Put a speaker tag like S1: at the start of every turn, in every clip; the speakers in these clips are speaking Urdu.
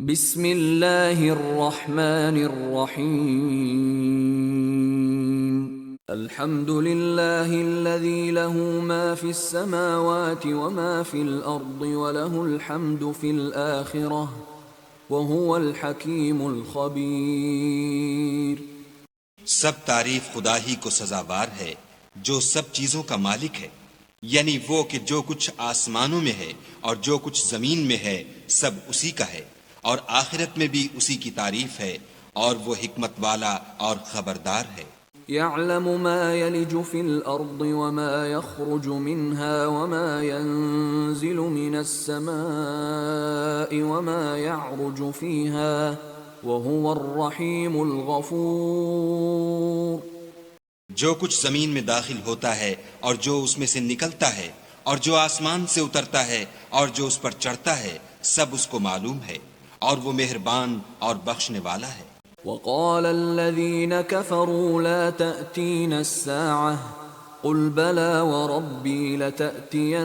S1: بسم اللہ الرحمن الرحیم الحمد للہ الذی له ما فی السماوات وما فی الارض وله الحمد فی الآخرة وهو الحکیم الخبیر۔
S2: سب تعریف خدا ہی کو سزاوار ہے جو سب چیزوں کا مالک ہے، یعنی وہ کہ جو کچھ آسمانوں میں ہے اور جو کچھ زمین میں ہے سب اسی کا ہے، اور آخرت میں بھی اسی کی تعریف ہے، اور وہ حکمت والا اور خبردار ہے۔
S1: يعلم ما يلج في الأرض وما يخرج منها وما ينزل من السماء وما يعرج فيها وهو الرحيم الغفور۔
S2: جو کچھ زمین میں داخل ہوتا ہے اور جو اس میں سے نکلتا ہے اور جو آسمان سے اترتا ہے اور جو اس پر چڑھتا ہے سب اس کو معلوم ہے، اور وہ مہربان اور بخشنے والا ہے۔
S1: وقال الذين كفروا لا تأتين الساعة قل بلى وربي لتأتينكم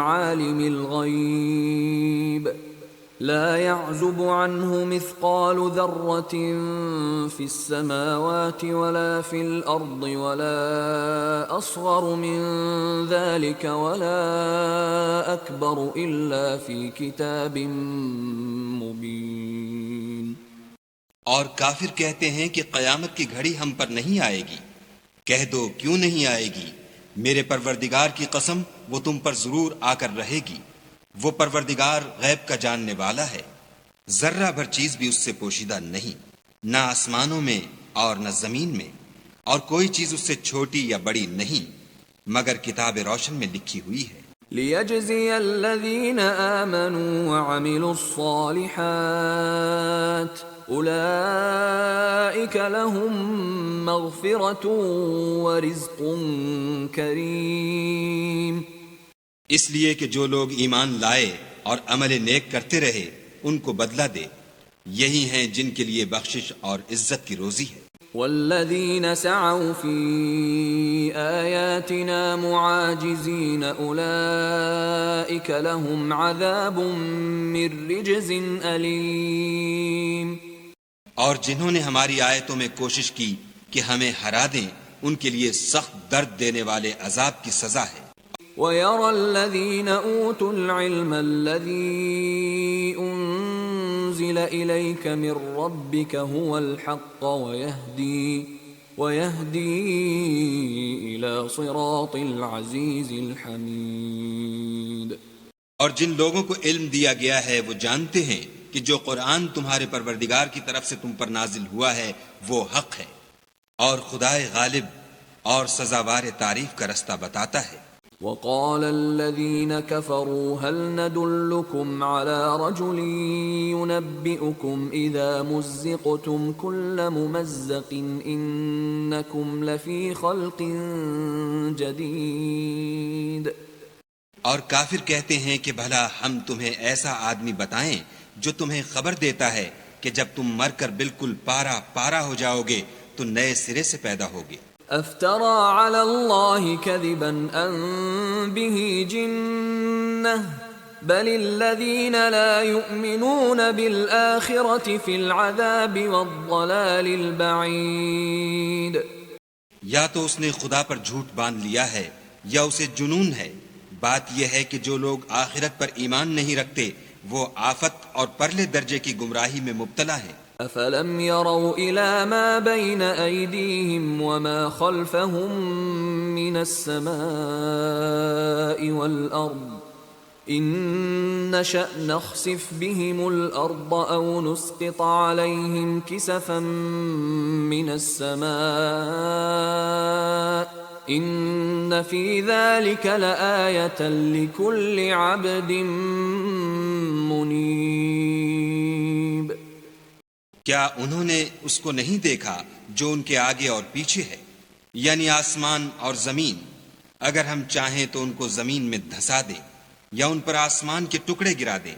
S1: عالم الغيب لا يعزب عنه مثقال ذرة في السماوات ولا في الأرض ولا أصغر من ذلك ولا أكبر إلا في كتاب مبين۔
S2: اور کافر کہتے ہیں کہ قیامت کی گھڑی ہم پر نہیں آئے گی۔ کہہ دو کیوں نہیں آئے گی؟ میرے پروردگار کی قسم وہ تم پر ضرور آ کر رہے گی۔ وہ پروردگار غیب کا جاننے والا ہے، ذرہ بھر چیز بھی اس سے پوشیدہ نہیں، نہ آسمانوں میں اور نہ زمین میں، اور کوئی چیز اس سے چھوٹی یا بڑی نہیں مگر کتاب روشن میں لکھی ہوئی ہے۔
S1: لِيَجْزِيَ الَّذِينَ آمَنُوا وَعَمِلُوا الصَّالِحَاتِ أُولَئِكَ لَهُم مَّغْفِرَةٌ وَرِزْقٌ كَرِيمٌ۔
S2: اس لیے کہ جو لوگ ایمان لائے اور عمل نیک کرتے رہے ان کو بدلہ دے، یہی ہیں جن کے لیے بخشش اور عزت کی روزی ہے۔
S1: وَالَّذِينَ سَعَوْا فِي آيَاتِنَا مُعَاجِزِينَ أُولَئِكَ لَهُمْ عَذَابٌ مِّن رِّجْزٍ أَلِيمٌ۔
S2: اور جنہوں نے ہماری آیتوں میں کوشش کی کہ ہمیں ہرا دیں ان کے لیے سخت درد دینے والے عذاب کی سزا ہے۔
S1: وَيَرَى الَّذِينَ أُوتُوا الْعِلْمَ الَّذِي أُنزِلَ إِلَيْكَ مِن رَّبِّكَ هُوَ الْحَقَّ وَيَهْدِي إِلَى صِرَاطِ الْعَزِيزِ الْحَمِيدِ۔
S2: اور جن لوگوں کو علم دیا گیا ہے وہ جانتے ہیں کہ جو قرآن تمہارے پروردگار کی طرف سے تم پر نازل ہوا ہے وہ حق ہے، اور خدائے غالب اور سزاوار تعریف کا رستہ بتاتا ہے۔
S1: وقال الذين كفروا هل ندلكم على رجل ينبئكم إذا مزقتم كل ممزق إنكم لفي خلق جديد۔
S2: اور کافر کہتے ہیں کہ بھلا ہم تمہیں ایسا آدمی بتائیں جو تمہیں خبر دیتا ہے کہ جب تم مر کر بالکل پارا پارا ہو جاؤ گے تو نئے سرے سے پیدا ہوگے۔
S1: افترى على الله كذبا أم به جنة بل الذين لا يؤمنون بالآخرة في العذاب والضلال البعيد۔
S2: یا تو اس نے خدا پر جھوٹ باندھ لیا ہے یا اسے جنون ہے۔ بات یہ ہے کہ جو لوگ آخرت پر ایمان نہیں رکھتے وہ آفت اور پرلے درجے کی گمراہی میں مبتلا ہیں۔
S1: أفلم يروا إلى ما بين أيديهم وما خلفهم من السماء والأرض إن نشأ نخسف بهم الأرض أو نسقط عليهم كسفا من السماء إن في ذلك لآية لكل عبد منيب۔
S2: کیا انہوں نے اس کو نہیں دیکھا جو ان کے آگے اور پیچھے ہے، یعنی آسمان اور زمین؟ اگر ہم چاہیں تو ان کو زمین میں دھسا دیں یا ان پر آسمان کے ٹکڑے گرا دیں،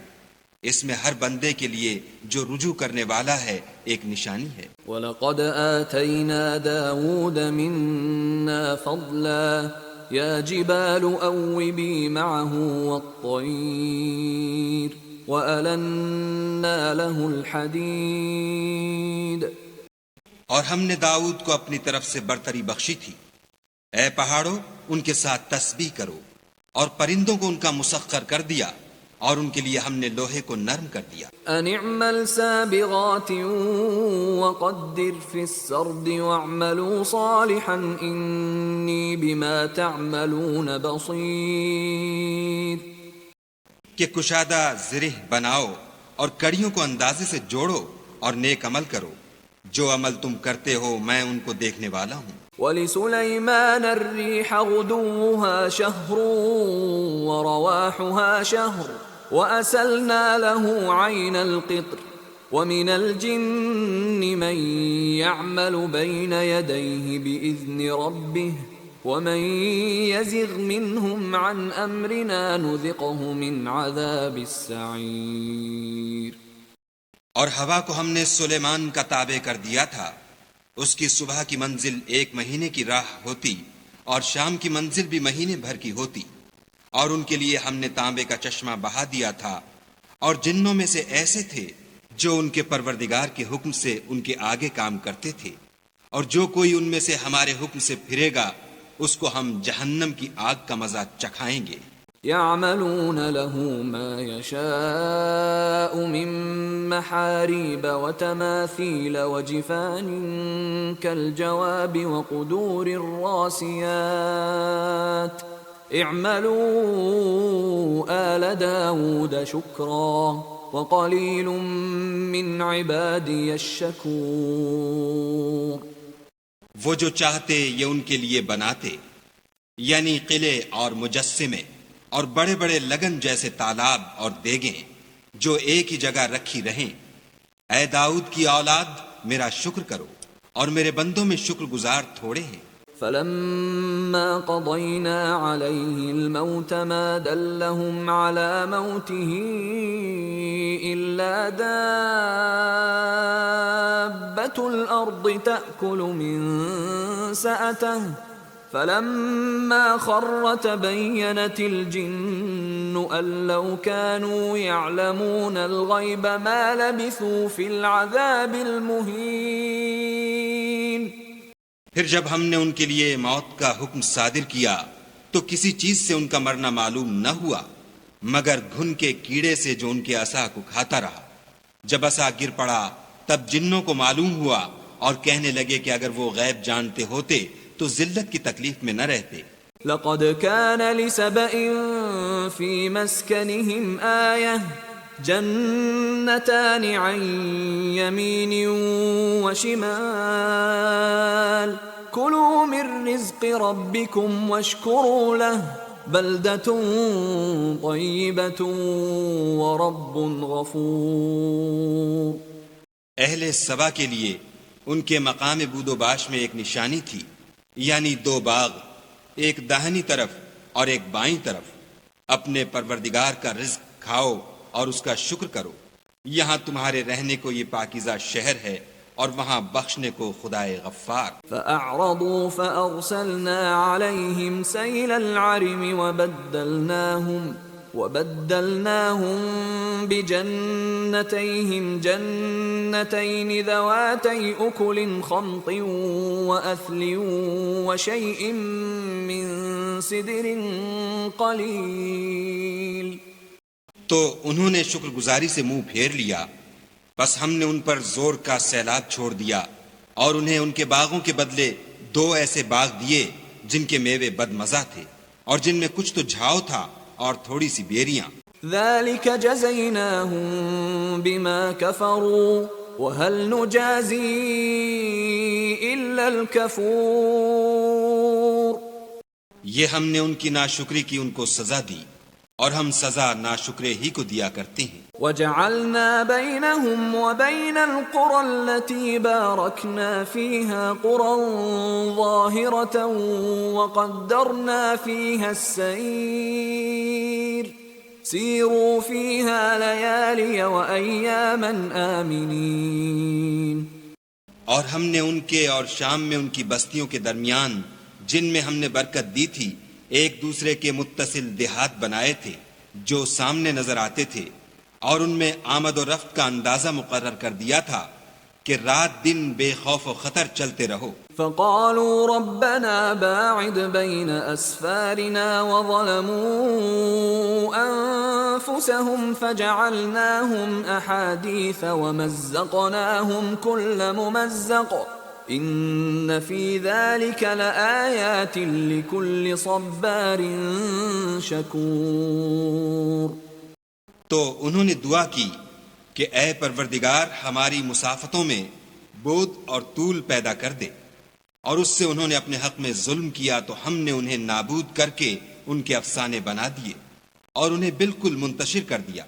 S2: اس میں ہر بندے کے لیے جو رجوع کرنے والا ہے ایک نشانی ہے۔
S1: وَلَقَدْ آتَيْنَا دَاوُودَ مِنَّا فَضْلًا يَا جِبَالُ أَوِّبِي مَعَهُ وَالطَّيْرَ وَأَلَنَّا لَهُ الْحَدِيدَ
S2: اور ہم نے داؤد کو اپنی طرف سے برتری بخشی تھی۔ اے پہاڑوں، ان کے ساتھ تسبیح کرو، اور پرندوں کو ان کا مسخر کر دیا، اور ان کے لیے ہم نے لوہے کو نرم کر دیا۔
S1: أَنِ اعْمَلْ سَابِغَاتٍ وَقَدِّرْ فِي السَّرْدِ وَاعْمَلُوا صَالِحًا إِنِّي بِمَا تَعْمَلُونَ بَصِيرٌ۔
S2: کہ کشادہ زرہ بناؤ اور کڑیوں کو اندازے سے جوڑو اور نیک عمل کرو، جو عمل تم کرتے ہو میں ان کو دیکھنے والا ہوں۔
S1: وَلِسُلَيْمَانَ الرِّيحَ غُدُوُّهَا شَهْرٌ وَرَوَاحُهَا شَهْرٌ وَأَسَلْنَا لَهُ عَيْنَ الْقِطْرِ وَمِنَ الْجِنِّ مَن يَعْمَلُ بَيْنَ يَدَيْهِ بِإِذْنِ رَبِّهِ وَمَن يَزِغْ مِنْهُمْ عَنْ أَمْرِنَا نُذِقْهُ مِنْ عَذَابِ السَّعِيرِ۔
S2: اور ہوا کو ہم نے سلیمان کا تابع کر دیا تھا، اس کی صبح کی منزل 1 مہینے کی راہ ہوتی اور شام کی منزل بھی مہینے بھر کی ہوتی، اور ان کے لیے ہم نے تانبے کا چشمہ بہا دیا تھا، اور جنوں میں سے ایسے تھے جو ان کے پروردگار کے حکم سے ان کے آگے کام کرتے تھے، اور جو کوئی ان میں سے ہمارے حکم سے پھرے گا اس کو ہم جہنم کی آگ کا مزہ چکھائیں گے۔
S1: يَعْمَلُونَ لَهُ مَا يَشَاءُ مِن مَّحَارِيبَ وَتَمَاثِيلَ وَجِفَانٍ كَالْجَوَابِ وَقُدُورٍ رَّاسِيَاتٍ اعْمَلُوا آلَ دَاوُودَ شُكْرًا وَقَلِيلٌ مِّنْ عِبَادِيَ الشَّكُورُ۔
S2: وہ جو چاہتے یہ ان کے لیے بناتے، یعنی قلعے اور مجسمے اور بڑے بڑے لگن جیسے تالاب اور دیگیں جو ایک ہی جگہ رکھی رہیں۔ اے داؤد کی اولاد، میرا شکر کرو، اور میرے بندوں میں شکر گزار تھوڑے ہیں۔
S1: فَلَمَّا قَضَيْنَا عَلَيْهِ الْمَوْتَ مَا دَلَّهُمْ عَلَى مَوْتِهِ إِلَّا دَابَّةُ الْأَرْضِ تَأْكُلُ مِنْ سَأَتَهُ فَلَمَّا خَرَّ تَبَيَّنَتِ الْجِنُّ أَن لَّوْ كَانُوا يَعْلَمُونَ الْغَيْبَ مَا لَبِثُوا فِي الْعَذَابِ الْمُهِينِ۔
S2: پھر جب ہم نے ان کے لیے موت کا حکم صادر کیا تو کسی چیز سے ان کا مرنا معلوم نہ ہوا مگر گھن کے کیڑے سے جو ان کے عصا کو کھاتا رہا۔ جب عصا گر پڑا تب جنوں کو معلوم ہوا اور کہنے لگے کہ اگر وہ غیب جانتے ہوتے تو ذلت کی تکلیف میں نہ رہتے۔
S1: لَقَدْ كَانَ لِسَبَإٍ فِي مَسْكَنِهِمْ آيَةٌ جَنَّتَانِ عَنْ يَمِينٍ وَشِمَالٍ كُلُوا مِن رِّزْقِ رَبِّكُمْ وَاشْكُرُوا لَهُ بَلْدَةٌ طَيِّبَةٌ وَرَبٌّ غَفُورٌ۔
S2: اہل سبا کے لیے ان کے مقام بود و باش میں ایک نشانی تھی، یعنی 2 باغ، ایک داہنی طرف اور ایک بائیں طرف۔ اپنے پروردگار کا رزق کھاؤ اور اس کا شکر کرو۔ یہاں تمہارے رہنے کو یہ پاکیزہ شہر ہے اور وہاں بخشنے کو خدائے غفار۔
S1: فَأَعْرَضُوا فَأَرْسَلْنَا عَلَيْهِمْ سَيْلَ الْعَرِمِ وَبَدَّلْنَاهُمْ بِجَنَّتَيْهِمْ جَنَّتَيْنِ ذَوَاتَيْ أُكُلٍ خَمْطٍ وَأَثْلٍ وَشَيْءٍ مِّن سِدْرٍ قَلِيلٍ۔
S2: تو انہوں نے شکر گزاری سے منہ پھیر لیا، بس ہم نے ان پر زور کا سیلاب چھوڑ دیا اور انہیں ان کے باغوں کے بدلے 2 ایسے باغ دیے جن کے میوے بد مزہ تھے اور جن میں کچھ تو جھاؤ تھا اور تھوڑی سی بیریاں۔
S1: ذَلِكَ جَزَيْنَاهُمْ بِمَا كَفَرُوا وَهَلْ نُجَازِي إِلَّا الْكَفُورَ۔
S2: یہ ہم نے ان کی ناشکری کی ان کو سزا دی اور ہم سزا ناشکرے ہی کو دیا کرتے ہیں۔
S1: وَجَعَلْنَا بَيْنَهُمْ وَبَيْنَ الْقُرَى الَّتِي بَارَكْنَا فِيهَا قُرًى ظَاهِرَةً وَقَدَّرْنَا فِيهَا السَّيْرَ سِيرُوا فِيهَا لَيَالِيَ وَأَيَّامًا آمِنِينَ۔
S2: اور ہم نے ان کے اور شام میں ان کی بستیوں کے درمیان جن میں ہم نے برکت دی تھی ایک دوسرے کے متصل دیہات بنائے تھے جو سامنے نظر آتے تھے، اور ان میں آمد و رفت کا اندازہ مقرر کر دیا تھا کہ رات دن بے خوف و خطر چلتے رہو.
S1: فقالوا ربنا باعد بين أسفارنا وظلموا أنفسهم فجعلناهم أحاديث ومزقناهم كل ممزق إن في ذلك لآيات لكل صبار شكور.
S2: تو انہوں نے دعا کی کہ اے پروردگار ہماری مسافتوں میں بود اور طول پیدا کر دے، اور اس سے انہوں نے اپنے حق میں ظلم کیا تو ہم نے انہیں نابود کر کے ان کے افسانے بنا دیے اور انہیں بالکل منتشر کر دیا.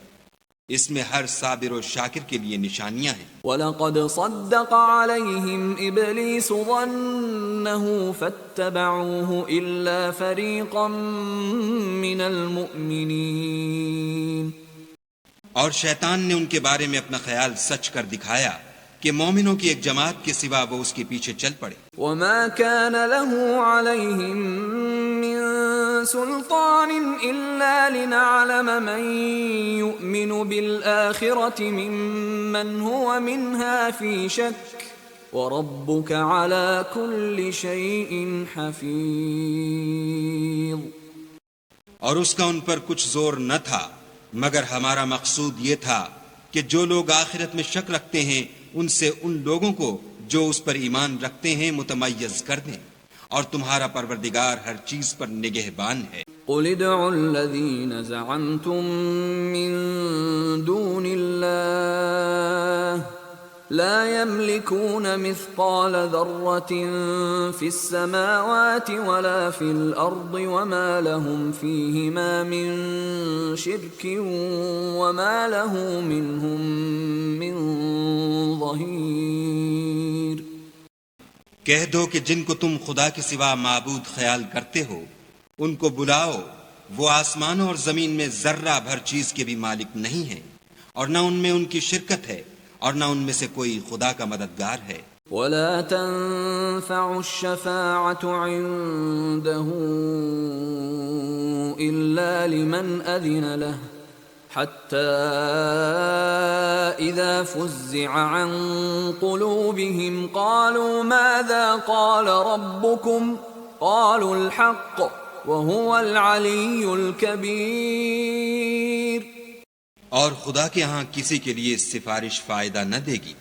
S2: اس میں ہر صابر و شاکر کے لیے نشانیاں ہیں.
S1: وَلَقَدْ صَدَّقَ عَلَيْهِمْ إِبْلِيسُ ظَنَّهُ فَاتَّبَعُوهُ إِلَّا فَرِيقًا مِّنَ الْمُؤْمِنِينَ.
S2: اور شیطان نے ان کے بارے میں اپنا خیال سچ کر دکھایا کہ مومنوں کی ایک جماعت کے سوا وہ اس کے پیچھے چل پڑے.
S1: وَمَا كَانَ لَهُ عَلَيْهِمْ مِّن سُلْطَانٍ إِلَّا لِنَعْلَمَ مَن يُؤْمِنُ بِالْآخِرَةِ مِمَّنْ هُوَ مِنْهَا فِي شَكٍّ وَرَبُّكَ عَلَى كُلِّ شَيْءٍ حَفِيظٌ.
S2: اور اس کا ان پر کچھ زور نہ تھا مگر ہمارا مقصود یہ تھا کہ جو لوگ آخرت میں شک رکھتے ہیں ان سے ان لوگوں کو جو اس پر ایمان رکھتے ہیں متمیز کر دیں، اور تمہارا پروردگار ہر چیز پر نگہبان ہے.
S1: قُلِ ادْعُوا الَّذِينَ زَعَمْتُم مِّن دُونِ اللَّهِ لَا يَمْلِكُونَ مِثْقَالَ ذَرَّةٍ فِي السَّمَاوَاتِ وَلَا فِي الْأَرْضِ وَمَا لَهُمْ فِيهِمَا مِن شِرْكٍ وَمَا لَهُ مِنْهُم مِّن ظَهِيرٍ.
S2: کہہ دو کہ جن کو تم خدا کے سوا معبود خیال کرتے ہو ان کو بلاؤ، وہ آسمانوں اور زمین میں ذرہ بھر چیز کے بھی مالک نہیں ہیں، اور نہ ان میں ان کی شرکت ہے اور نہ ان میں سے کوئی خدا کا مددگار ہے.
S1: وَلَا تَنفَعُ الشَّفَاعَةُ عِندَهُ إِلَّا لِمَنْ أَذِنَ لَهُ حَتَّى إِذَا فُزِّعَ عَنْ قُلُوبِهِمْ قَالُوا مَاذَا قَالَ رَبُّكُمْ قَالُوا الْحَقَّ وَهُوَ الْعَلِيُّ الْكَبِيرُ.
S2: اور خدا کے ہاں کسی کے لیے سفارش فائدہ نہ دے گی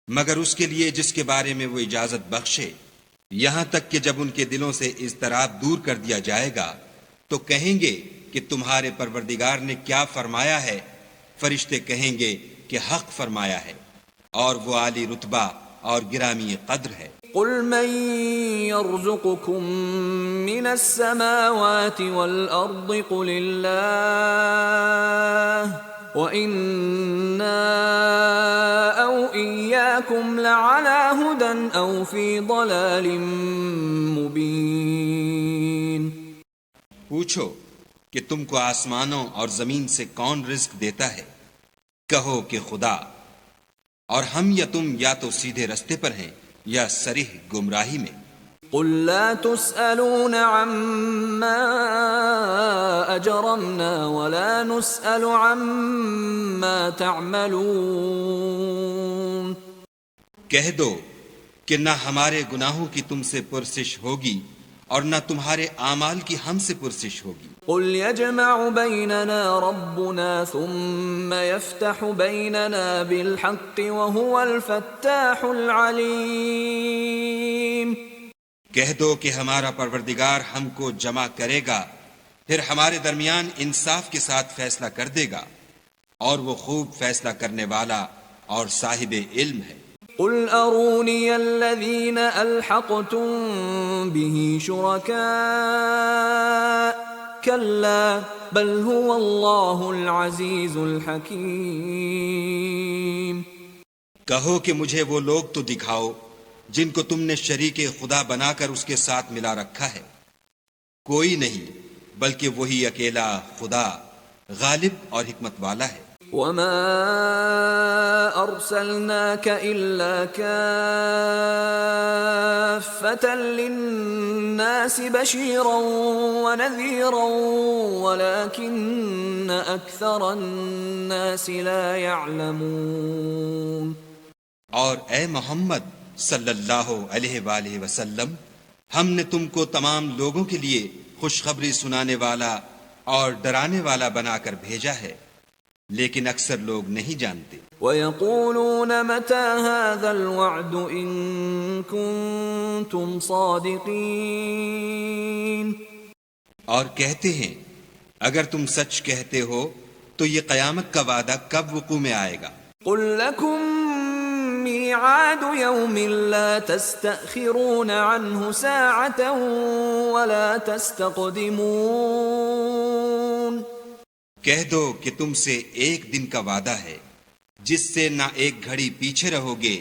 S2: مگر اس کے لیے جس کے بارے میں وہ اجازت بخشے، یہاں تک کہ جب ان کے دلوں سے اضطراب دور کر دیا جائے گا تو کہیں گے کہ تمہارے پروردگار نے کیا فرمایا ہے. فرشتے کہیں گے کہ حق فرمایا ہے، اور وہ عالی رتبہ اور گرامی قدر ہے.
S1: قُلْ مَن يَرْزُقُكُم مِّنَ السَّمَاوَاتِ وَالْأَرْضِ قُلِ اللَّهُ وَإِنَّا أَوْ إِيَّاكُمْ لَعَلَىٰ هُدًى أَوْ فِي ضَلَالٍ مُّبِينٍ.
S2: پوچھو کہ تم کو آسمانوں اور زمین سے کون رزق دیتا ہے؟ کہو کہ خدا، اور ہم یا تم یا تو سیدھے رستے پر ہیں یا صریح گمراہی میں.
S1: قُل لَّا تُسْأَلُونَ عَمَّا أَجْرَمْنَا وَلَا نُسْأَلُ عَمَّا تَعْمَلُونَ.
S2: کہہ دو کہ نہ ہمارے گناہوں کی تم سے پرسش ہوگی اور نہ تمہارے اعمال کی ہم سے پرسش ہوگی.
S1: قُلْ يَجْمَعُ بَيْنَنَا رَبُّنَا ثُمَّ يَفْتَحُ بَيْنَنَا بِالْحَقِّ وَهُوَ الْفَتَّاحُ الْعَلِيمُ.
S2: کہہ دو کہ ہمارا پروردگار ہم کو جمع کرے گا، پھر ہمارے درمیان انصاف کے ساتھ فیصلہ کر دے گا، اور وہ خوب فیصلہ کرنے والا اور صاحب علم ہے.
S1: قُلْ أَرُونِيَ الَّذِينَ أَلْحَقْتُم بِهِ شُرَكَاءَ كَلَّا بَلْ هُوَ اللَّهُ الْعَزِيزُ الْحَكِيمُ.
S2: کہو کہ مجھے وہ لوگ تو دکھاؤ جن کو تم نے شریک خدا بنا کر اس کے ساتھ ملا رکھا ہے. کوئی نہیں بلکہ وہی اکیلا خدا غالب اور حکمت والا ہے.
S1: وَمَا أرسلناك إلا كافة للناس بشيرا ونذيرا ولكن أكثر الناس لا يعلمون۔
S2: اور اے محمد صلی اللہ علیہ وآلہ وسلم، ہم نے تم کو تمام لوگوں کے لیے خوشخبری سنانے والا اور ڈرانے والا بنا کر بھیجا ہے، لیکن اکثر لوگ نہیں جانتے۔
S1: وَيَقُولُونَ مَتَى هَذَا الْوَعْدُ إِن كُنتُمْ صَادِقِينَ،
S2: اور کہتے ہیں اگر تم سچ کہتے ہو تو یہ قیامت کا وعدہ کب وقوع میں آئے گا؟
S1: قُل لَّكُم مِّيعَادُ يَوْمٍ لَّا تَسْتَأْخِرُونَ عَنْهُ سَاعَةً وَلَا تَسْتَقْدِمُونَ۔
S2: کہہ دو کہ تم سے ایک دن کا وعدہ ہے جس سے نہ ایک گھڑی پیچھے رہو گے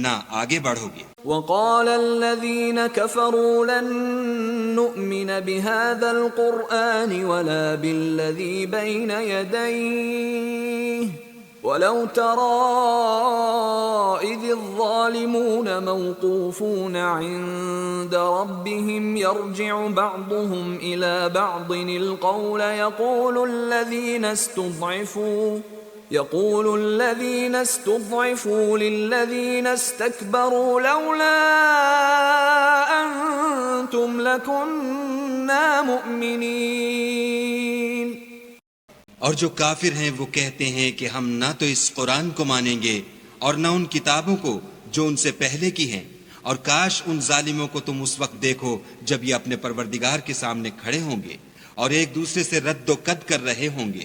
S2: نہ آگے بڑھو گے۔
S1: وقال الذين كفروا لن نؤمن بهذا القرآن ولا بالذي بين يديه ولو ترى إذ الظالمون موقوفون عند ربهم يرجع بعضهم إلى بعض القول يقول الذين استضعفوا للذين استكبروا لولا أنتم لكنا مؤمنين۔
S2: اور جو کافر ہیں وہ کہتے ہیں کہ ہم نہ تو اس قرآن کو مانیں گے اور نہ ان کتابوں کو جو ان سے پہلے کی ہیں، اور کاش ان ظالموں کو تم اس وقت دیکھو جب یہ اپنے پروردگار کے سامنے کھڑے ہوں گے اور ایک دوسرے سے رد و قد کر رہے ہوں گے۔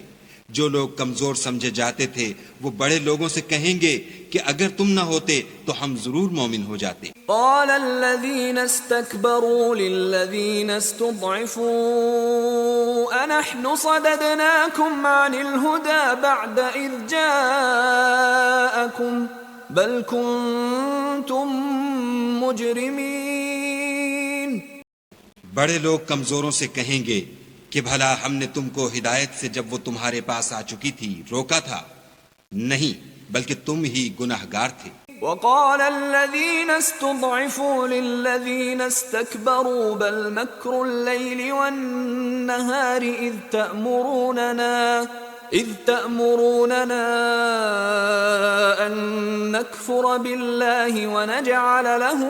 S2: جو لوگ کمزور سمجھے جاتے تھے وہ بڑے لوگوں سے کہیں گے کہ اگر تم نہ ہوتے تو ہم ضرور مومن ہو جاتے۔
S1: قال الذين استكبروا للذين استضعفوا أنحن صددناكم عن الهدى بعد إذ جاءكم بل كنتم مجرمين۔
S2: بڑے لوگ کمزوروں سے کہیں گے کہ بھلا ہم نے تم کو ہدایت سے جب وہ تمہارے پاس آ چکی تھی روکا تھا؟ نہیں، بلکہ تم ہی گناہگار تھے۔
S1: وقال الذين استضعفوا للذين استكبروا بل مكر الليل والنهار إذ تأمروننا أن نكفر بالله ونجعل له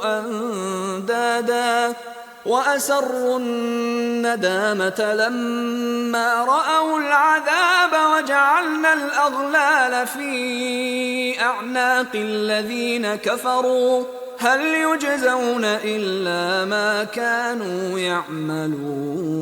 S1: أندادا وَأَسَرُّوا النَّدَامَةَ لَمَّا رَأَوُا الْعَذَابَ وَجَعَلْنَا الْأَغْلَالَ فِي أَعْنَاقِ الَّذِينَ كَفَرُوا هَلْ يُجْزَوْنَ إِلَّا مَا كَانُوا يَعْمَلُونَ۔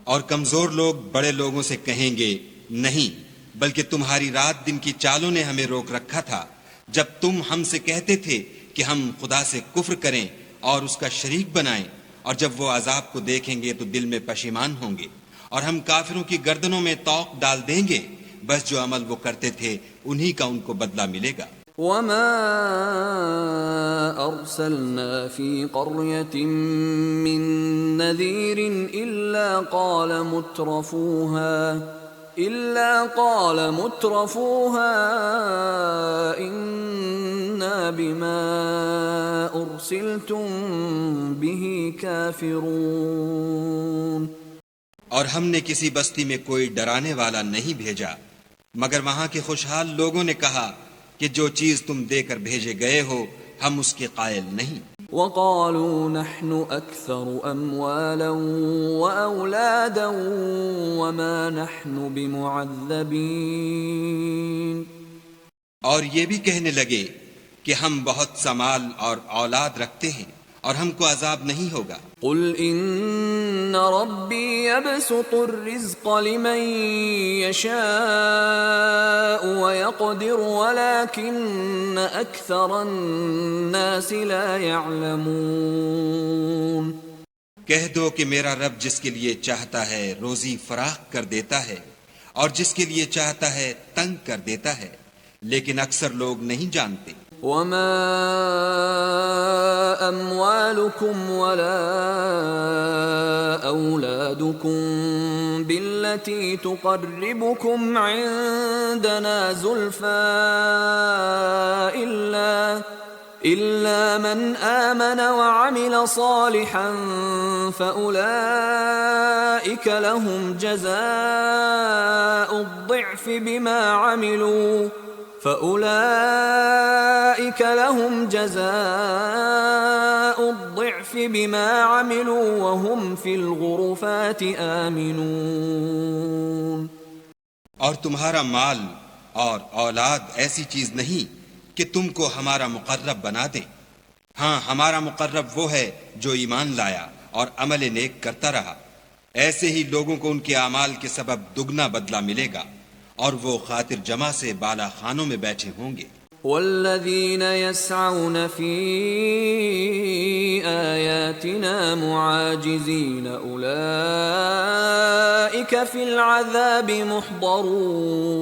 S2: اور کمزور لوگ بڑے لوگوں سے کہیں گے نہیں، بلکہ تمہاری رات دن کی چالوں نے ہمیں روک رکھا تھا جب تم ہم سے کہتے تھے کہ ہم خدا سے کفر کریں اور اس کا شریک بنائیں، اور جب وہ عذاب کو دیکھیں گے تو دل میں پشیمان ہوں گے اور ہم کافروں کی گردنوں میں طوق ڈال دیں گے، بس جو عمل وہ کرتے تھے انہی کا ان کو بدلہ ملے گا۔
S1: وما أرسلنا في قرية من نذير إلا قال مترفوها إنا بما أرسلتم به كافرون۔
S2: اور ہم نے کسی بستی میں کوئی ڈرانے والا نہیں بھیجا مگر وہاں کے خوشحال لوگوں نے کہا کہ جو چیز تم دے کر بھیجے گئے ہو ہم اس کے قائل نہیں۔
S1: وقالوا نحن أكثر أموالا وأولادا وما نحن بمعذبين۔
S2: اور یہ بھی کہنے لگے کہ ہم بہت سا مال اور اولاد رکھتے ہیں اور ہم کو عذاب نہیں ہوگا۔
S1: قل ان ربی یبسط الرزق لمن یشاء ویقدر ولكن اکثر الناس لا يعلمون۔
S2: کہہ دو کہ میرا رب جس کے لیے چاہتا ہے روزی فراخ کر دیتا ہے اور جس کے لیے چاہتا ہے تنگ کر دیتا ہے، لیکن اکثر لوگ نہیں جانتے۔
S1: وما أموالكم ولا أولادكم بالتي تقربكم عندنا زلفى إلا من آمن وعمل صالحا فأولئك لهم جزاء الضعف بما عملوا وهم في الغرفات آمنون.
S2: اور تمہارا مال اور اولاد ایسی چیز نہیں کہ تم کو ہمارا مقرب بنا دیں. ہاں، ہمارا مقرب وہ ہے جو ایمان لایا اور عمل نیک کرتا رہا. ایسے ہی لوگوں کو ان کے اعمال کے سبب دگنا بدلہ ملے گا، اور وہ خاطر جمع سے بالا خانوں میں بیٹھے ہوں گے.
S1: والذین یسعون فی آیاتنا معاجزین اولئک فی العذاب محضرون.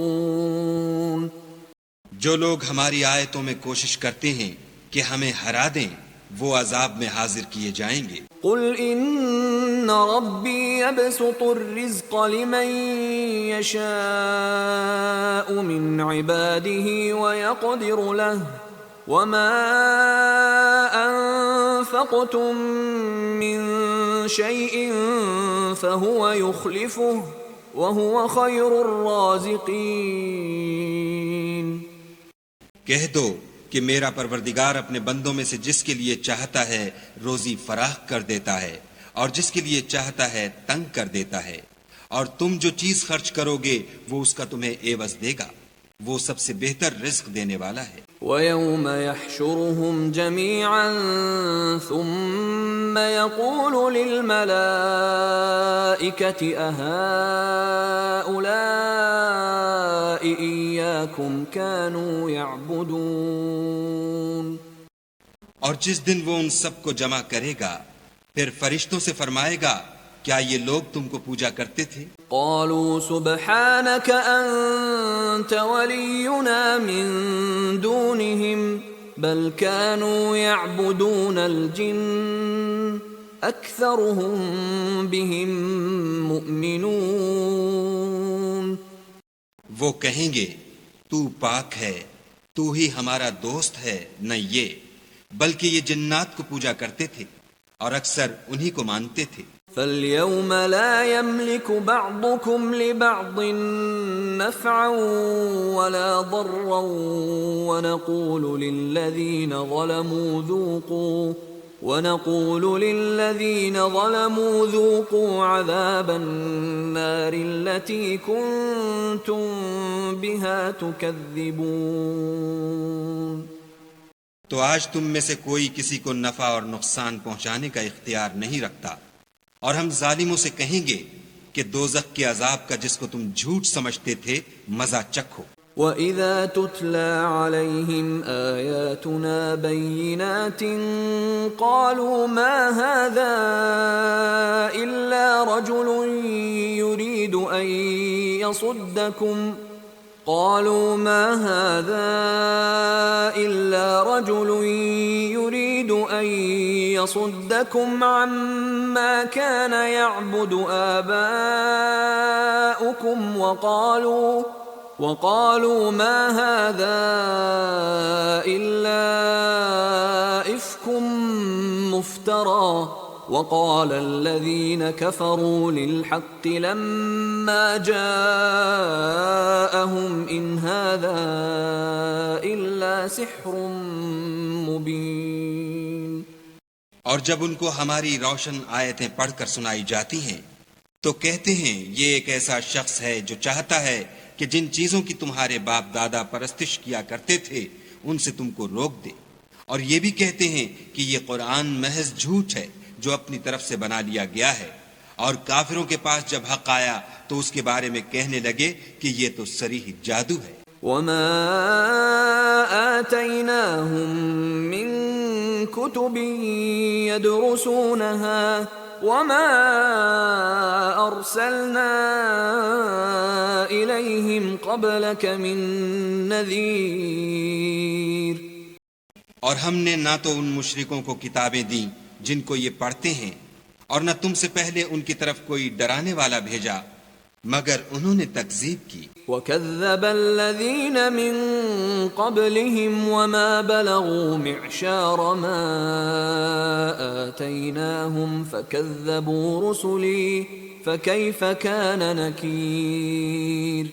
S2: جو لوگ ہماری آیتوں میں کوشش کرتے ہیں کہ ہمیں ہرا دیں، وہ عذاب میں حاضر کیے جائیں گے.
S1: قل ان ربی یبسط الرزق لمن یشاء من عباده ویقدر له وما انفقتم من شیء فهو يخلفه وهو خیر الرازقین.
S2: کہہ دو کہ میرا پروردگار اپنے بندوں میں سے جس کے لیے چاہتا ہے روزی فراخ کر دیتا ہے، اور جس کے لیے چاہتا ہے تنگ کر دیتا ہے، اور تم جو چیز خرچ کرو گے وہ اس کا تمہیں عوض دے گا. وہ سب سے بہتر رزق دینے والا ہے.
S1: وَيَوْمَ يَحْشُرُهُمْ جَمِيعًا ثُمَّ يَقُولُ لِلْمَلَائِكَةِ أَهَؤُلَاءِ إِيَّاكُمْ كَانُوا يَعْبُدُونَ.
S2: اور جس دن وہ ان سب کو جمع کرے گا، پھر فرشتوں سے فرمائے گا، کیا یہ لوگ تم کو پوجا کرتے تھے؟
S1: قالوا سبحانك أنت ولينا من دونهم بل كانوا يعبدون الجن أكثرهم بهم مؤمنون.
S2: وہ کہیں گے، تو پاک ہے، تو ہی ہمارا دوست ہے، نہ یہ، بلکہ یہ جنات کو پوجا کرتے تھے اور اکثر انہی کو مانتے تھے.
S1: فَالْيَوْمَ لَا يَمْلِكُ بَعْضُكُمْ لِبَعْضٍ نَفْعًا وَلَا ضَرًّا ونقول للذين ظلموا ذوقوا عذاب النار التي كنتم بها تكذبون.
S2: تو آج تم میں سے کوئی کسی کو نفع اور نقصان پہنچانے کا اختیار نہیں رکھتا، اور ہم ظالموں سے کہیں گے کہ دوزخ کے عذاب کا جس کو تم جھوٹ سمجھتے تھے مزہ چکھو.
S1: وَإِذَا تُتْلَى عَلَيْهِمْ آيَاتُنَا بَيِّنَاتٍ قَالُوا مَا هَذَا إِلَّا رَجُلٌ يُرِيدُ أَن يَصُدَّكُمْ عَمَّا كَانَ يَعْبُدُ آبَاؤُكُمْ وقالوا ما هذا إلا إفك مفترى وقال الذين كفروا للحق لما جاءهم إن هذا إلا سحر مبين.
S2: اور جب ان کو ہماری روشن آیتیں پڑھ کر سنائی جاتی ہیں تو کہتے ہیں یہ ایک ایسا شخص ہے جو چاہتا ہے کہ جن چیزوں کی تمہارے باپ دادا پرستش کیا کرتے تھے ان سے تم کو روک دے. اور یہ بھی کہتے ہیں کہ یہ قرآن محض جھوٹ ہے جو اپنی طرف سے بنا لیا گیا ہے. اور کافروں کے پاس جب حق آیا تو اس کے بارے میں کہنے لگے کہ یہ تو صریح جادو ہے.
S1: وما آتيناهم من كتب يدرسونها وما أرسلنا إليهم قبلك من نذير.
S2: اور ہم نے نہ تو ان مشرکوں کو کتابیں دیں جن کو یہ پڑھتے ہیں، اور نہ تم سے پہلے ان کی طرف کوئی ڈرانے والا بھیجا، مگر انہوں نے تکذیب کی۔
S1: وَكَذَّبَ الَّذِينَ مِن قَبْلِهِمْ وَمَا بَلَغُوا مِعْشَارَ مَا آتَيْنَاهُمْ فَكَذَّبُوا رُسُلِي فَكَيْفَ كَانَ نَكِيرِ۔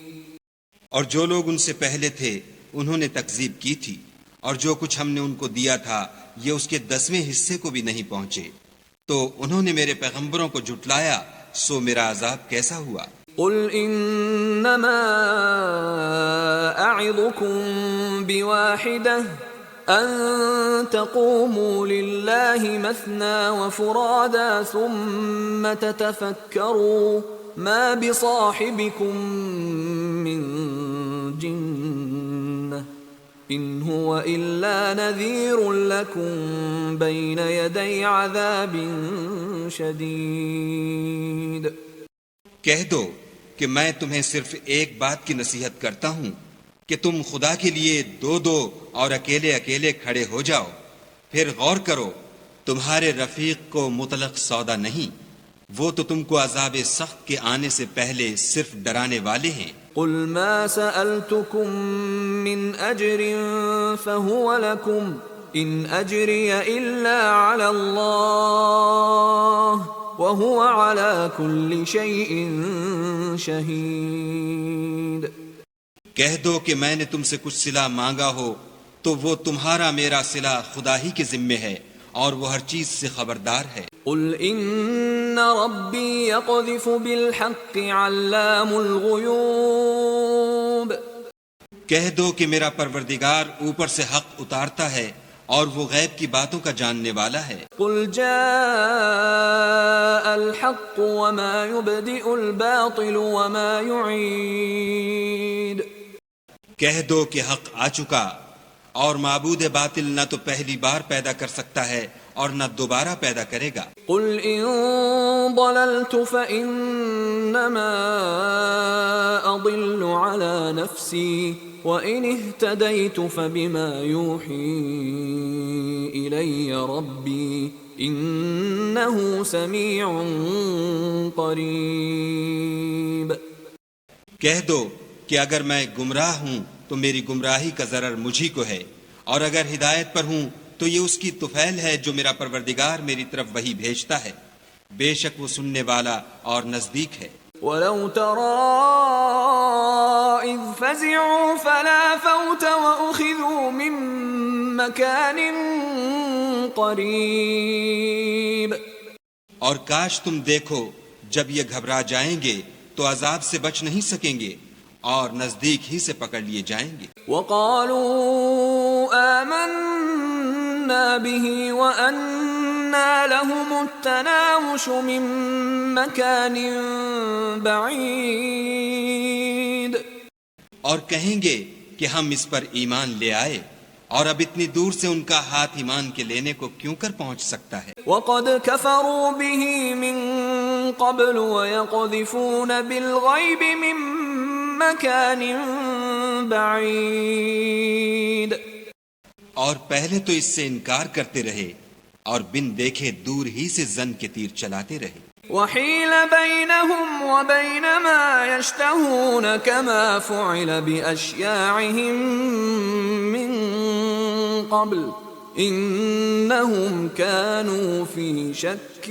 S2: اور جو لوگ ان سے پہلے تھے انہوں نے تکذیب کی تھی، اور جو کچھ ہم نے ان کو دیا تھا یہ اس کے 10ویں حصے کو بھی نہیں پہنچے، تو انہوں نے میرے پیغمبروں کو جھٹلایا، سو میرا عذاب کیسا ہوا۔
S1: قل انما اعظكم بواحدة ان تقوموا لله مثنى وفرادا ثم تتفكروا ما بصاحبكم من جنة ان هو الا نذير لكم بين يدي عذاب شديد۔
S2: کہہ دو کہ میں تمہیں صرف ایک بات کی نصیحت کرتا ہوں کہ تم خدا کے لیے دو دو اور اکیلے اکیلے کھڑے ہو جاؤ، پھر غور کرو، تمہارے رفیق کو مطلق سودا نہیں، وہ تو تم کو عذاب سخت کے آنے سے پہلے صرف ڈرانے والے ہیں۔
S1: قل ما سألتكم من أجر فهو لكم إن أجري إلا على الله وَهُوَ عَلَى كُلِّ شَيْءٍ شَهِيدٌ۔
S2: کہہ دو کہ میں نے تم سے کچھ صلہ مانگا ہو تو وہ تمہارا میرا صلہ خدا ہی کے ذمے ہے، اور وہ ہر چیز سے خبردار ہے۔
S1: قُلْ إِنَّ رَبِّي يَقْذِفُ بِالْحَقِّ عَلَّامُ الْغُيُوبِ۔
S2: کہہ دو کہ میرا پروردگار اوپر سے حق اتارتا ہے اور وہ غیب کی باتوں کا جاننے والا ہے۔
S1: قل جاء الحق وما يبدئ الباطل وما يعيد۔
S2: کہہ دو کہ حق آ چکا، اور معبود باطل نہ تو پہلی بار پیدا کر سکتا ہے اور نہ دوبارہ پیدا کرے گا۔
S1: قل ان ضللت فانما اضل على نفسي وان اهتديت فبما يوحي الي ربي انه سميع قريب۔
S2: کہہ دو کہ اگر میں گمراہ ہوں تو میری گمراہی کا ضرر مجھی کو ہے، اور اگر ہدایت پر ہوں تو یہ اس کی طفیل ہے جو میرا پروردگار میری طرف وحی بھیجتا ہے، بے شک وہ سننے والا اور نزدیک ہے۔
S1: وَلَوْ تَرَىٰ إِذْ فَزِعُوا فَلَا فَوْتَ وَأُخِذُوا مِن مَّكَانٍ قَرِيبٍ۔
S2: اور کاش تم دیکھو جب یہ گھبرا جائیں گے تو عذاب سے بچ نہیں سکیں گے، اور نزدیک ہی سے پکڑ لیے جائیں گے۔
S1: وَقَالُوا آمَنَّا بِهِ وَأَنَّا لَهُمُ التَّنَاوُشُ مِن مَّكَانٍ بَعِيدٍ۔
S2: اور کہیں گے کہ ہم اس پر ایمان لے آئے، اور اب اتنی دور سے ان کا ہاتھ ایمان کے لینے کو کیوں کر پہنچ سکتا ہے۔
S1: وَقَدْ كَفَرُوا بِهِ مِن قَبْلُ وَيَقْذِفُونَ بِالْغَيْبِ مِن مَّكَانٍ بَعِيدٍ۔
S2: اور پہلے تو اس سے انکار کرتے رہے اور بن دیکھے دور ہی سے زن کے تیر چلاتے رہے۔
S1: وَحِيلَ بَيْنَهُمْ وَبَيْنَ مَا يَشْتَهُونَ كَمَا فُعِلَ بِأَشْيَاعِهِمْ مِن قَبْلُ إِنَّهُمْ كَانُوا فِي شَكٍّ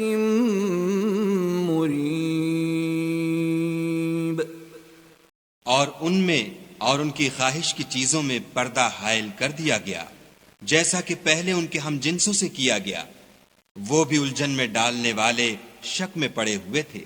S1: مُّرِيبٍ۔
S2: اور ان میں اور ان کی خواہش کی چیزوں میں پردہ حائل کر دیا گیا، جیسا کہ پہلے ان کے ہم جنسوں سے کیا گیا، وہ بھی الجھن میں ڈالنے والے شک میں پڑے ہوئے تھے۔